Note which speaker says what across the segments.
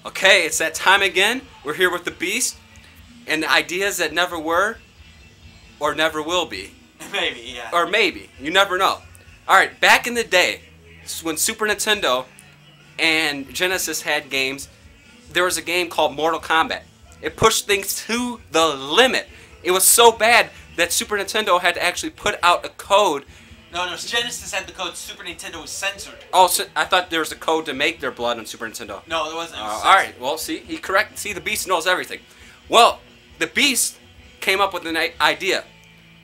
Speaker 1: Okay, it's that time again. We're here with the Beast and the ideas that never were or never will be.
Speaker 2: Maybe, yeah.
Speaker 1: Or maybe. You never know. Alright, back in the day, when Super Nintendo and Genesis had games, there was a game called Mortal Kombat. It pushed things to the limit. It was so bad that Super Nintendo had to actually put out a code.
Speaker 2: No, Genesis had the code. Super Nintendo was censored.
Speaker 1: Oh, so I thought there was a code to make their blood on Super Nintendo.
Speaker 2: No, there wasn't. It was
Speaker 1: Alright, well, see, he correct. See, the Beast knows everything. Well, the Beast came up with an idea.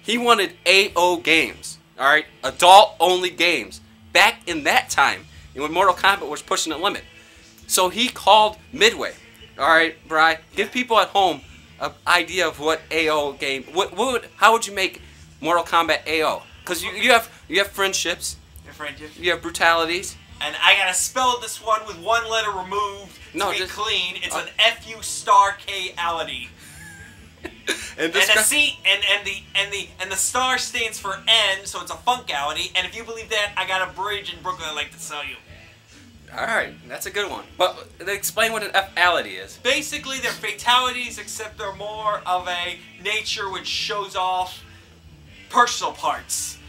Speaker 1: He wanted AO games. Alright, adult-only games. Back in that time, when Mortal Kombat was pushing the limit. So he called Midway. Alright, Bri, give people at home an idea of what AO game. How would you make Mortal Kombat AO? Because you have friendships. You have brutalities.
Speaker 2: And I gotta spell this one with one letter removed to be clean. It's an FU star K-ality. and the star stands for N, so it's a funkality. And if you believe that, I got a bridge in Brooklyn I'd like to sell you.
Speaker 1: Alright, that's a good one. But explain what an F-ality is.
Speaker 2: Basically, they're fatalities, except they're more of a nature which shows off personal parts.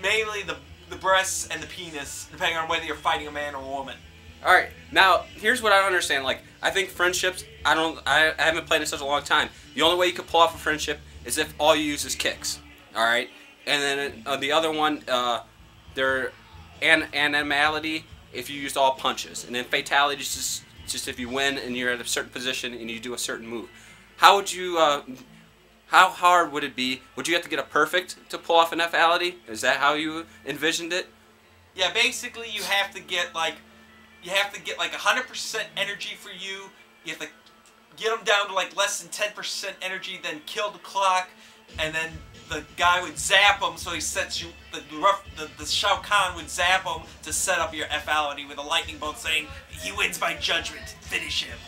Speaker 2: Mainly the breasts and the penis, depending on whether you're fighting a man or a woman.
Speaker 1: Alright, now, here's what I don't understand. Like, I think friendships, I haven't played in such a long time. The only way you can pull off a friendship is if all you use is kicks. Alright? And then the other one, they're animality if you used all punches. And then fatality is just if you win and you're at a certain position and you do a certain move. How would you, how hard would it be? Would you have to get a perfect to pull off an F-ality? Is that how you envisioned it?
Speaker 2: Yeah, basically you have to get like 100% energy for you. You have to get them down to like less than 10% energy, then kill the clock, and then the guy would zap him, so he sets you, the Shao Kahn would zap him to set up your F-ality with a lightning bolt saying, he wins by judgment, finish him.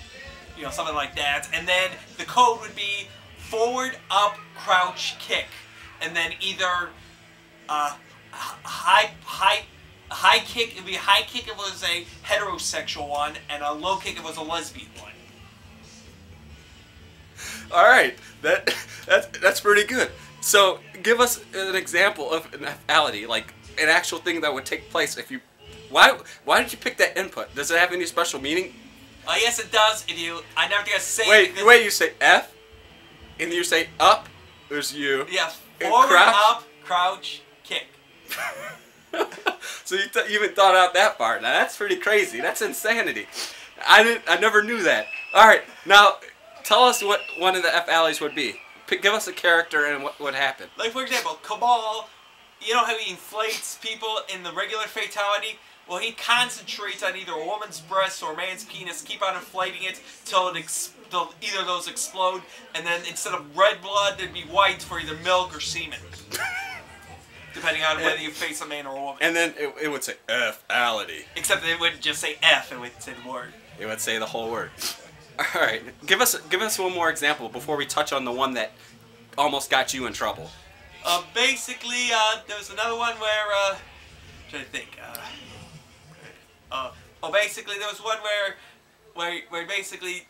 Speaker 2: You know, something like that. And then the code would be forward, up, crouch, kick. And then either high kick, it would be a high kick if it was a heterosexual one, and a low kick if it was a lesbian one.
Speaker 1: Alright, that's pretty good. So, give us an example of an F-ality, like an actual thing that would take place if you... Why did you pick that input? Does it have any special meaning?
Speaker 2: Yes, it does. I never think I say
Speaker 1: Wait, you say F, and you say up, there's you.
Speaker 2: Yeah, forward, up, crouch, kick.
Speaker 1: So you even thought out that part. Now that's pretty crazy. That's insanity. I never knew that. Alright, now tell us what one of the F-allies would be. Give us a character and what would happen.
Speaker 2: Like, for example, Cabal, you know how he inflates people in the regular fatality? Well, he concentrates on either a woman's breast or a man's penis, keep on inflating it till either of those explode, and then instead of red blood, there'd be white for either milk or semen. Depending on whether you face a man or a woman.
Speaker 1: And then it would say F-ality.
Speaker 2: Except it wouldn't just say F, it would say the word.
Speaker 1: It would say the whole word. Alright, give us one more example before we touch on the one that almost got you in trouble.
Speaker 2: Basically, there was another one where, I'm trying to think, basically there was one where basically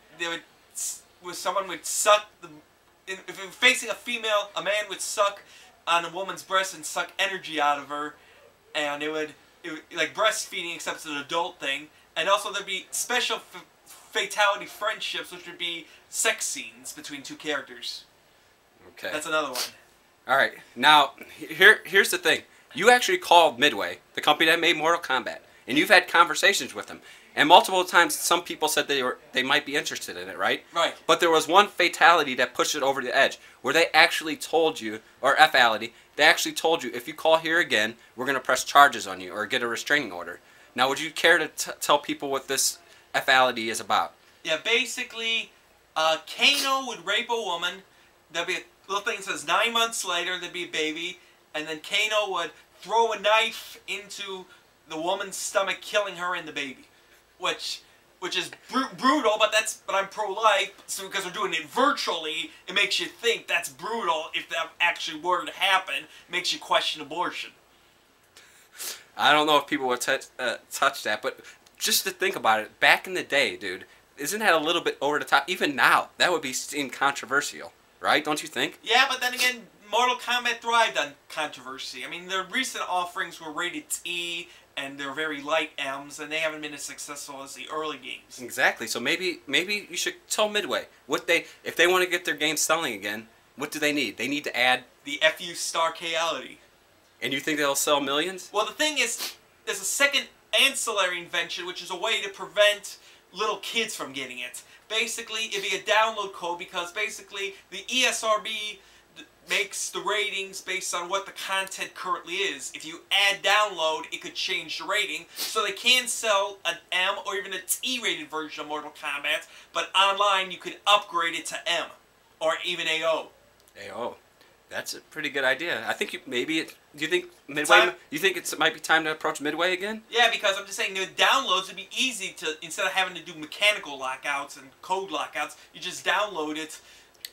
Speaker 2: someone would suck if you're facing a female, a man would suck on a woman's breast and suck energy out of her, and it would like breastfeeding, except it's an adult thing. And also there'd be special fatality friendships, which would be sex scenes between two characters.
Speaker 1: Okay.
Speaker 2: That's another one.
Speaker 1: Alright, now here's the thing. You actually called Midway, the company that made Mortal Kombat, and you've had conversations with them. And multiple times some people said they might be interested in it, right?
Speaker 2: Right.
Speaker 1: But there was one fatality that pushed it over the edge, where they actually told you, or F-ality, they actually told you, if you call here again, we're going to press charges on you or get a restraining order. Now, would you care to tell people what this F-ality is about?
Speaker 2: Yeah, basically, Kano would rape a woman. There'd be a little thing that says 9 months later, there'd be a baby. And then Kano would throw a knife into the woman's stomach, killing her and the baby. Which is brutal, but I'm pro-life, so because we're doing it virtually, it makes you think that's brutal. If that actually were to happen, it makes you question abortion.
Speaker 1: I don't know if people would touch that, but just to think about it, back in the day, dude, isn't that a little bit over the top? Even now, that would be seen controversial, right? Don't you think?
Speaker 2: Yeah, but then again, Mortal Kombat thrived on controversy. I mean, their recent offerings were rated T, and they're very light M's, and they haven't been as successful as the early games.
Speaker 1: Exactly. So maybe you should tell Midway if they want to get their games selling again. What do they need? They need to add
Speaker 2: The FU Star ccality.
Speaker 1: And you think they'll sell millions?
Speaker 2: Well, the thing is, there's a second ancillary invention, which is a way to prevent little kids from getting it. Basically, it'd be a download code because basically the ESRB makes the ratings based on what the content currently is. If you add download, it could change the rating. So they can sell an M or even a T-rated version of Mortal Kombat, but online you could upgrade it to M or even AO.
Speaker 1: AO. That's a pretty good idea. I think do you think Midway? You think it might be time to approach Midway again?
Speaker 2: Yeah, because I'm just saying the downloads would be easy to, instead of having to do mechanical lockouts and code lockouts, you just download it,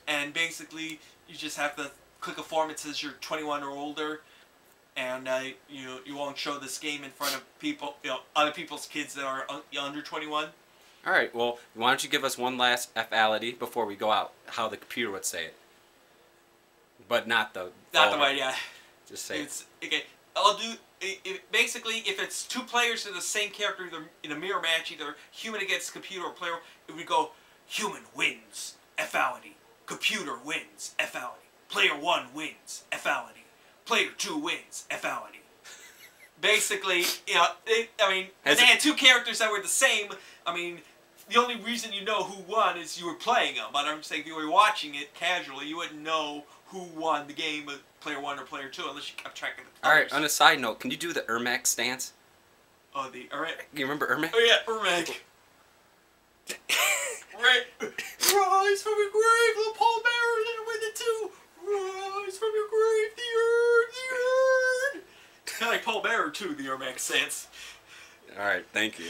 Speaker 2: and basically you just have to click a form that says you're 21 or older, and you won't show this game in front of people, other people's kids that are under 21.
Speaker 1: All right. Well, why don't you give us one last F-ality before we go out? How the computer would say it. But not the
Speaker 2: way, yeah.
Speaker 1: Just say
Speaker 2: it's okay. I'll do basically if it's two players in the same character in a mirror match, either human against computer or player, it would go human wins, F-ality. Computer wins, F-ality. Player 1 wins, F-ality. Player 2 wins, F-ality. Basically, they had two characters that were the same. I mean, the only reason you know who won is you were playing them. But I'm saying if you were watching it casually, you wouldn't know who won the game of player 1 or player 2 unless you kept track of the colors.
Speaker 1: Alright, on a side note, can you do the Ermac stance?
Speaker 2: Oh, the Ermac?
Speaker 1: You remember Ermac?
Speaker 2: Oh yeah, Ermac. Rise from your grave, little Paul Bearer, and with it too. Rise from your grave, the earth. Kind of like Paul Bearer too, the Ermac stance.
Speaker 1: Alright, thank you.